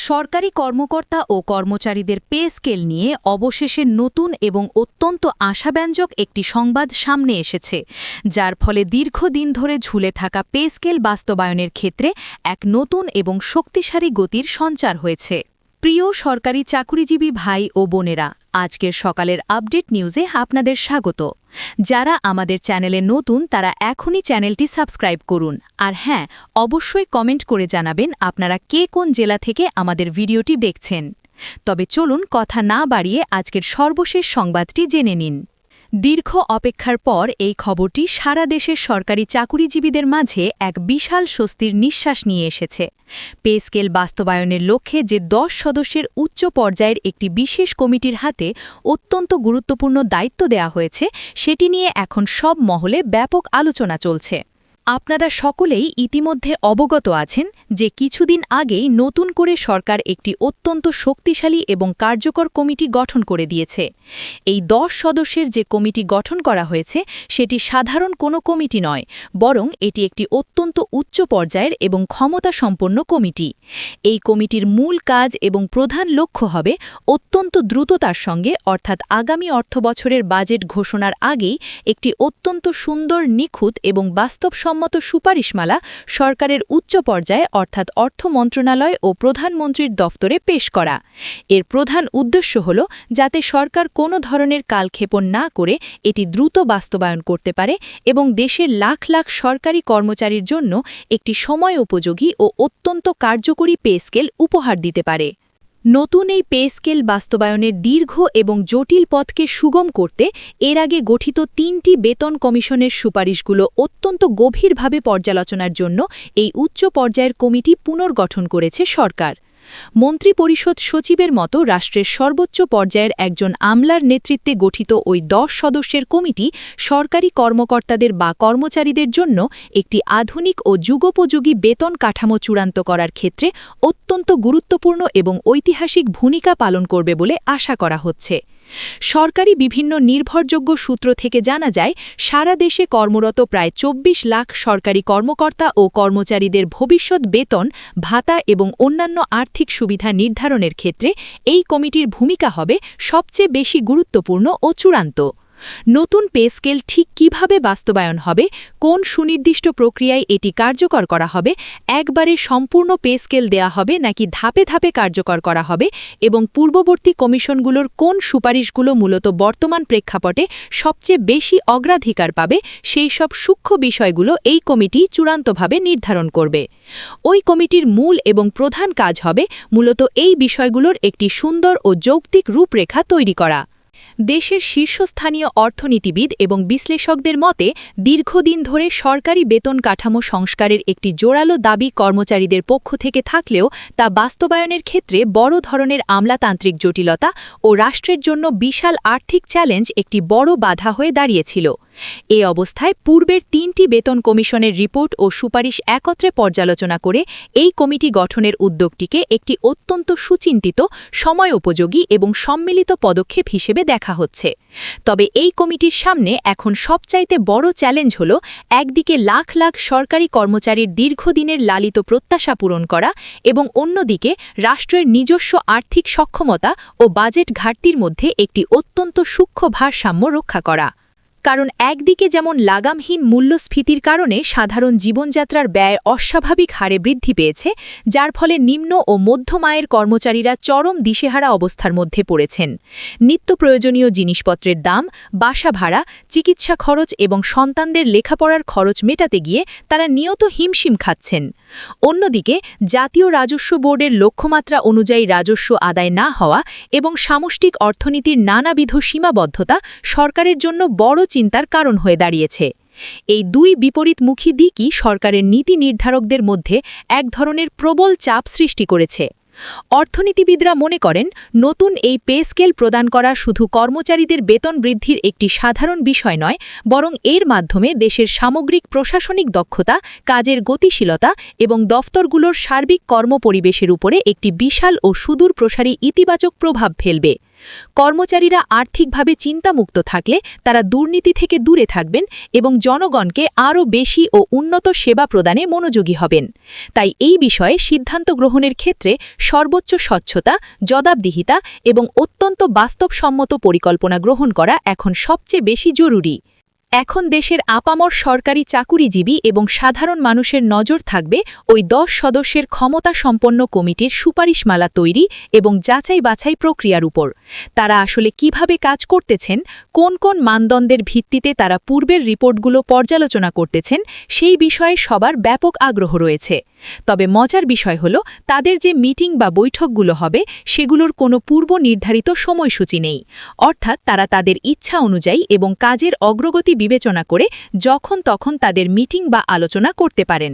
সরকারি কর্মকর্তা ও কর্মচারীদের পে স্কেল নিয়ে অবশেষে নতুন এবং অত্যন্ত আশাব্যঞ্জক একটি সংবাদ সামনে এসেছে, যার ফলে দীর্ঘদিন ধরে ঝুলে থাকা পে স্কেল বাস্তবায়নের ক্ষেত্রে এক নতুন এবং শক্তিশালী গতির সঞ্চার হয়েছে। প্রিয় সরকারি চাকুরিজীবী ভাই ও বোনেরা, আজকের সকালের আপডেট নিউজে আপনাদের স্বাগত। যারা আমাদের চ্যানেলে নতুন তারা এখনই চ্যানেলটি সাবস্ক্রাইব করুন, আর হ্যাঁ, অবশ্যই কমেন্ট করে জানাবেন আপনারা কে কোন জেলা থেকে আমাদের ভিডিওটি দেখছেন। তবে চলুন কথা না বাড়িয়ে আজকের সর্বশেষ সংবাদটি জেনে নিন। দীর্ঘ অপেক্ষার পর এই খবরটি সারা দেশের সরকারি চাকুরিজীবীদের মাঝে এক বিশাল স্বস্তির নিঃশ্বাস নিয়ে এসেছে। পে স্কেল বাস্তবায়নের লক্ষ্যে যে 10 সদস্যের উচ্চ পর্যায়ের একটি বিশেষ কমিটির হাতে অত্যন্ত গুরুত্বপূর্ণ দায়িত্ব দেয়া হয়েছে, সেটি নিয়ে এখন সব মহলে ব্যাপক আলোচনা চলছে। আপনারা সকলেই ইতিমধ্যে অবগত আছেন যে কিছুদিন আগেই নতুন করে সরকার একটি অত্যন্ত শক্তিশালী এবং কার্যকর কমিটি গঠন করে দিয়েছে। এই 10 সদস্যের যে কমিটি গঠন করা হয়েছে সেটি সাধারণ কোনো কমিটি নয়, বরং এটি একটি অত্যন্ত উচ্চ পর্যায়ের এবং ক্ষমতাসম্পন্ন কমিটি। এই কমিটির মূল কাজ এবং প্রধান লক্ষ্য হবে অত্যন্ত দ্রুততার সঙ্গে, অর্থাৎ আগামী অর্থবছরের বাজেট ঘোষণার আগেই একটি অত্যন্ত সুন্দর, নিখুঁত এবং বাস্তবসম্মত সুপারিশমালা সরকারের উচ্চ পর্যায়ে অর্থাৎ অর্থ মন্ত্রণালয় ও প্রধানমন্ত্রীর দফতরে পেশ করা। এর প্রধান উদ্দেশ্য হল যাতে সরকার কোনো ধরনের কালক্ষেপণ না করে এটি দ্রুত বাস্তবায়ন করতে পারে এবং দেশের লাখ লাখ সরকারি কর্মচারীর জন্য একটি সময় উপযোগী ও অত্যন্ত কার্যকরী পে স্কেল উপহার দিতে পারে। নতুন এই পে স্কেল বাস্তবায়নের দীর্ঘ এবং জটিল পথকে সুগম করতে এর আগে গঠিত 3টি বেতন কমিশনের সুপারিশগুলো অত্যন্ত গভীরভাবে পর্যালোচনার জন্য এই উচ্চ পর্যায়ের কমিটি পুনর্গঠন করেছে সরকার। মন্ত্রিপরিষদ সচিবের মতো রাষ্ট্রের সর্বোচ্চ পর্যায়ের একজন আমলার নেতৃত্বে গঠিত ওই 10 সদস্যের কমিটি সরকারি কর্মকর্তাদের বা কর্মচারীদের জন্য একটি আধুনিক ও যুগোপযোগী বেতন কাঠামো চূড়ান্ত করার ক্ষেত্রে অত্যন্ত গুরুত্বপূর্ণ এবং ঐতিহাসিক ভূমিকা পালন করবে বলে আশা করা হচ্ছে। সরকারি বিভিন্ন নির্ভরযোগ্য সূত্র থেকে জানা যায়, সারা দেশে কর্মরত প্রায় 24 লাখ সরকারি কর্মকর্তা ও কর্মচারীদের ভবিষ্যৎ বেতন, ভাতা এবং অন্যান্য আর্থিক সুবিধা নির্ধারণের ক্ষেত্রে এই কমিটির ভূমিকা হবে সবচেয়ে বেশি গুরুত্বপূর্ণ ও চূড়ান্ত। নতুন পে স্কেল ঠিক কিভাবে বাস্তবায়ন হবে, কোন সুনির্দিষ্ট প্রক্রিয়ায় এটি কার্যকর করা হবে, একবারে সম্পূর্ণ পে স্কেল দেয়া হবে নাকি ধাপে ধাপে কার্যকর করা হবে, এবং পূর্ববর্তী কমিশনগুলোর কোন সুপারিশগুলো মূলত বর্তমান প্রেক্ষাপটে সবচেয়ে বেশি অগ্রাধিকার পাবে, সেই সব সূক্ষ্ম বিষয়গুলো এই কমিটি চূড়ান্তভাবে নির্ধারণ করবে। ওই কমিটির মূল এবং প্রধান কাজ হবে মূলত এই বিষয়গুলোর একটি সুন্দর ও যৌক্তিক রূপরেখা তৈরি করা। দেশের শীর্ষস্থানীয় অর্থনীতিবিদ এবং বিশ্লেষকদের মতে, দীর্ঘদিন ধরে সরকারি বেতন কাঠামো সংস্কারের একটি জোরালো দাবি কর্মচারীদের পক্ষ থেকে থাকলেও তা বাস্তবায়নের ক্ষেত্রে বড় ধরনের আমলাতান্ত্রিক জটিলতা ও রাষ্ট্রের জন্য বিশাল আর্থিক চ্যালেঞ্জ একটি বড় বাধা হয়ে দাঁড়িয়েছিল। এ অবস্থায় পূর্বের 3টি বেতন কমিশনের রিপোর্ট ও সুপারিশ একত্রে পর্যালোচনা করে এই কমিটি গঠনের উদ্যোগটিকে একটি অত্যন্ত সুচিন্তিত, সময় উপযোগী এবং সম্মিলিত পদক্ষেপ হিসেবে দেখা হচ্ছে। তবে এই কমিটির সামনে এখন সবচাইতে বড় চ্যালেঞ্জ হল একদিকে লাখ লাখ সরকারি কর্মচারীর দীর্ঘদিনের লালিত প্রত্যাশা পূরণ করা এবং অন্যদিকে রাষ্ট্রের নিজস্ব আর্থিক সক্ষমতা ও বাজেট ঘাটতির মধ্যে একটি অত্যন্ত সূক্ষ্ম ভারসাম্য রক্ষা করা। কারণ একদিকে যেমন লাগামহীন মূল্যস্ফীতির কারণে সাধারণ জীবনযাত্রার ব্যয় অস্বাভাবিক হারে বৃদ্ধি পেয়েছে, যার ফলে নিম্ন ও মধ্যম আয়ের কর্মচারীরা চরম দিশেহারা অবস্থার মধ্যে পড়েছেন। নিত্য প্রয়োজনীয় জিনিসপত্রের দাম, বাসা ভাড়া, চিকিৎসা খরচ এবং সন্তানদের লেখাপড়ার খরচ মেটাতে গিয়ে তারা নিয়ত হিমশিম খাচ্ছেন। অন্যদিকে জাতীয় রাজস্ব বোর্ডের লক্ষ্যমাত্রা অনুযায়ী রাজস্ব আদায় না হওয়া এবং সামষ্টিক অর্থনীতির নানাবিধ সীমাবদ্ধতা সরকারের জন্য বড় চিন্তার কারণ হয়ে দাঁড়িয়েছে। এই দুই বিপরীতমুখী দিকই সরকারের নীতি নির্ধারকদের মধ্যে এক ধরনের প্রবল চাপ সৃষ্টি করেছে। অর্থনীতিবিদরা মনে করেন, নতুন এই পে স্কেল প্রদান করা শুধু কর্মচারীদের বেতন বৃদ্ধির একটি সাধারণ বিষয় নয়, বরং এর মাধ্যমে দেশের সামগ্রিক প্রশাসনিক দক্ষতা, কাজের গতিশীলতা এবং দফতরগুলোর সার্বিক কর্মপরিবেশের উপরে একটি বিশাল ও সুদূরপ্রসারী ইতিবাচক প্রভাব ফেলবে। কর্মচারীরা আর্থিকভাবে চিন্তামুক্ত থাকলে তারা দুর্নীতি থেকে দূরে থাকবেন এবং জনগণকে আরও বেশি ও উন্নত সেবা প্রদানে মনোযোগী হবেন। তাই এই বিষয়ে সিদ্ধান্ত গ্রহণের ক্ষেত্রে সর্বোচ্চ স্বচ্ছতা, জবাবদিহিতা এবং অত্যন্ত বাস্তবসম্মত পরিকল্পনা গ্রহণ করা এখন সবচেয়ে বেশি জরুরি। এখন দেশের আপামর সরকারি চাকুরিজীবী এবং সাধারণ মানুষের নজর থাকবে ওই 10 সদস্যের ক্ষমতাসম্পন্ন কমিটির সুপারিশমালা তৈরি এবং যাচাই-বাছাই প্রক্রিয়ার উপর। তারা আসলে কিভাবে কাজ করতেছেন, কোন কোন মানদণ্ডের ভিত্তিতে তারা পূর্বের রিপোর্টগুলো পর্যালোচনা করতেছেন, সেই বিষয়ে সবার ব্যাপক আগ্রহ রয়েছে। তবে মজার বিষয় হল, তাদের যে মিটিং বা বৈঠকগুলো হবে সেগুলোর কোনো পূর্ব নির্ধারিত সময়সূচি নেই। অর্থাৎ তারা তাদের ইচ্ছা অনুযায়ী এবং কাজের অগ্রগতি বিবেচনা করে যখন তখন তাদের মিটিং বা আলোচনা করতে পারেন।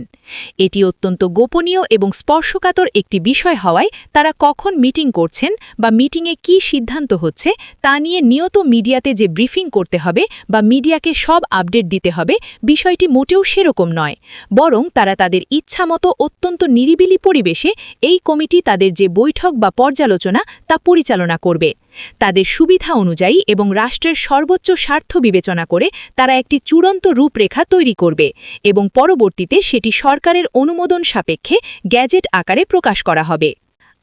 এটি অত্যন্ত গোপনীয় এবং স্পর্শকাতর একটি বিষয় হওয়ায় তারা কখন মিটিং করছেন বা মিটিংয়ে কী সিদ্ধান্ত হচ্ছে তা নিয়ে নিয়ত মিডিয়াতে যে ব্রিফিং করতে হবে বা মিডিয়াকে সব আপডেট দিতে হবে, বিষয়টি মোটেও সেরকম নয়। বরং তারা তাদের ইচ্ছামতো অত্যন্ত নিরিবিলি পরিবেশে এই কমিটি তাদের যে বৈঠক বা পর্যালোচনা তা পরিচালনা করবে। তাদের সুবিধা অনুযায়ী এবং রাষ্ট্রের সর্বোচ্চ স্বার্থ বিবেচনা করে তারা একটি চূড়ান্ত রূপরেখা তৈরি করবে এবং পরবর্তীতে সেটি সরকারের অনুমোদন সাপেক্ষে গ্যাজেট আকারে প্রকাশ করা হবে।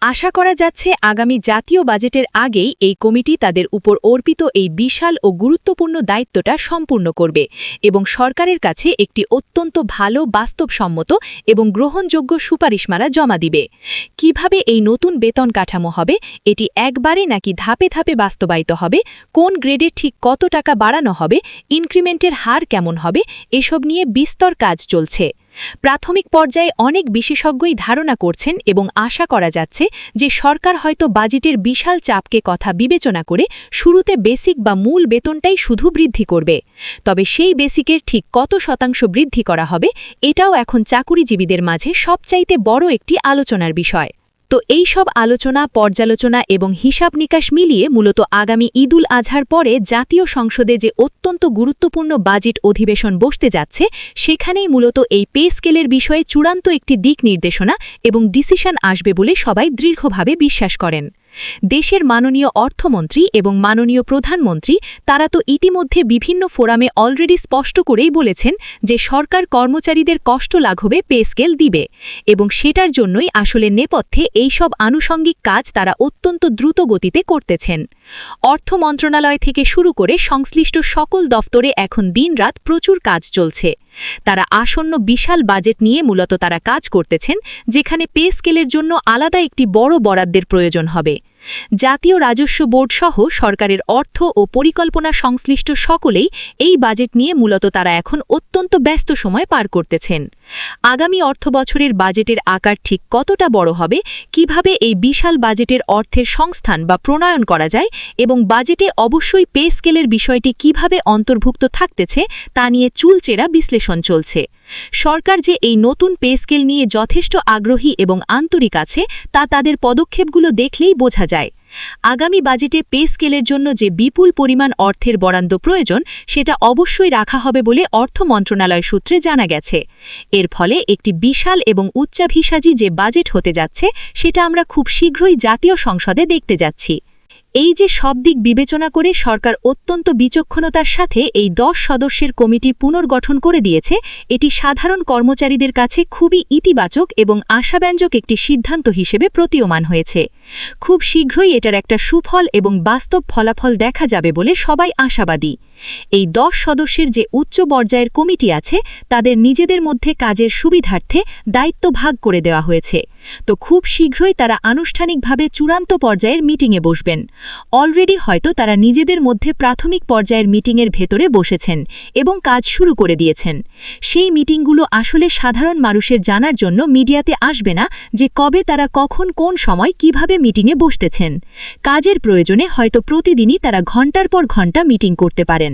আশা করা যাচ্ছে আগামী জাতীয় বাজেটের আগেই এই কমিটি তাদের উপর অর্পিত এই বিশাল ও গুরুত্বপূর্ণ দায়িত্বটা সম্পূর্ণ করবে এবং সরকারের কাছে একটি অত্যন্ত ভালো, বাস্তবসম্মত এবং গ্রহণযোগ্য সুপারিশমালা জমা দিবে। কিভাবে এই নতুন বেতন কাঠামো হবে, এটি একবারে নাকি ধাপে ধাপে বাস্তবায়িত হবে, কোন গ্রেডে ঠিক কত টাকা বাড়ানো হবে, ইনক্রিমেন্টের হার কেমন হবে, এসব নিয়ে বিস্তর কাজ চলছে। প্রাথমিক পর্যায়ে অনেক বিশেষজ্ঞই ধারণা করছেন এবং আশা করা যাচ্ছে যে সরকার হয়তো বাজেটের বিশাল চাপকে কথা বিবেচনা করে শুরুতে বেসিক বা মূল বেতনটাই শুধু বৃদ্ধি করবে। তবে সেই বেসিকের ঠিক কত শতাংশ বৃদ্ধি করা হবে, এটাও এখন চাকুরিজীবীদের মাঝে সবচাইতে বড় একটি আলোচনার বিষয়। তো এই সব আলোচনা, পর্যালোচনা এবং হিসাব নিকাশ মিলিয়ে মূলত আগামী ঈদুল আজহার পরে জাতীয় সংসদে যে অত্যন্ত গুরুত্বপূর্ণ বাজেট অধিবেশন বসতে যাচ্ছে, সেখানেই মূলত এই পে স্কেলের বিষয়ে চূড়ান্ত একটি দিক নির্দেশনা এবং ডিসিশন আসবে বলে সবাই দৃঢ়ভাবে বিশ্বাস করেন। দেশের মাননীয় অর্থমন্ত্রী এবং মাননীয় প্রধানমন্ত্রী তারা তো ইতিমধ্যে বিভিন্ন ফোরামে অলরেডি স্পষ্ট করেই বলেছেন যে সরকার কর্মচারীদের কষ্ট লাঘবে পে স্কেল দিবে এবং সেটার জন্যই আসলে নেপথ্যে এইসব আনুষঙ্গিক কাজ তারা অত্যন্ত দ্রুত গতিতে করতেছেন। অর্থ মন্ত্রণালয় থেকে শুরু করে সংশ্লিষ্ট সকল দফতরে এখন দিনরাত প্রচুর কাজ চলছে। তারা আসন্ন বিশাল বাজেট নিয়ে মূলত তারা কাজ করতেছেন, যেখানে পে স্কেলের জন্য আলাদা একটি বড় বরাদ্দের প্রয়োজন হবে। জাতীয় রাজস্ব বোর্ড সহ সরকারের অর্থ ও পরিকল্পনা সংশ্লিষ্ট সকলেই এই বাজেট নিয়ে মূলত তারা এখন অত্যন্ত ব্যস্ত সময় পার করতেছেন। আগামী অর্থবছরের বাজেটের আকার ঠিক কতটা বড় হবে, কিভাবে এই বিশাল বাজেটের অর্থের সংস্থান বা প্রণয়ন করা যায় এবং বাজেটে অবশ্যই পে স্কেলের বিষয়টি কিভাবে অন্তর্ভুক্ত থাকতেছে তা নিয়ে চুলচেরা বিশ্লেষণ চলছে। সরকার যে এই নতুন পে স্কেল নিয়ে যথেষ্ট আগ্রহী এবং আন্তরিক আছে তা তাদের পদক্ষেপগুলো দেখলেই বোঝা যায়। আগামী বাজেটে পে স্কেলের জন্য যে বিপুল পরিমাণ অর্থের বরাদ্দ প্রয়োজন সেটা অবশ্যই রাখা হবে বলে অর্থ মন্ত্রণালয় সূত্রে জানা গেছে। এর ফলে একটি বিশাল এবং উচ্চাভিসাজী যে বাজেট হতে যাচ্ছে সেটা আমরা খুব শীঘ্রই জাতীয় সংসদে দেখতে যাচ্ছি। এই যে সব দিক বিবেচনা করে সরকার অত্যন্ত বিচক্ষণতার সাথে এই 10 সদস্যের কমিটি পুনর্গঠন করে দিয়েছে, এটি সাধারণ কর্মচারীদের কাছে খুবই ইতিবাচক এবং আশাব্যঞ্জক একটি সিদ্ধান্ত হিসেবে প্রতীয়মান হয়েছে। খুব শীঘ্রই এটার একটা সুফল এবং বাস্তব ফলাফল দেখা যাবে বলে সবাই আশাবাদী। এই 10 সদস্যের যে উচ্চ পর্যায়ের কমিটি আছে তাদের নিজেদের মধ্যে কাজের সুবিধার্থে দায়িত্ব ভাগ করে দেওয়া হয়েছে। তো খুব শীঘ্রই তারা আনুষ্ঠানিকভাবে চূড়ান্ত পর্যায়ের মিটিংয়ে বসবেন। অলরেডি হয়তো তারা নিজেদের মধ্যে প্রাথমিক পর্যায়ের মিটিংয়ের ভেতরে বসেছেন এবং কাজ শুরু করে দিয়েছেন। সেই মিটিংগুলো আসলে সাধারণ মানুষের জানার জন্য মিডিয়াতে আসবে না যে কবে তারা কখন কোন সময় কিভাবে মিটিংয়ে বসতেছেন। কাজের প্রয়োজনে হয়তো প্রতিদিনই তারা ঘন্টার পর ঘন্টা মিটিং করতে পারেন।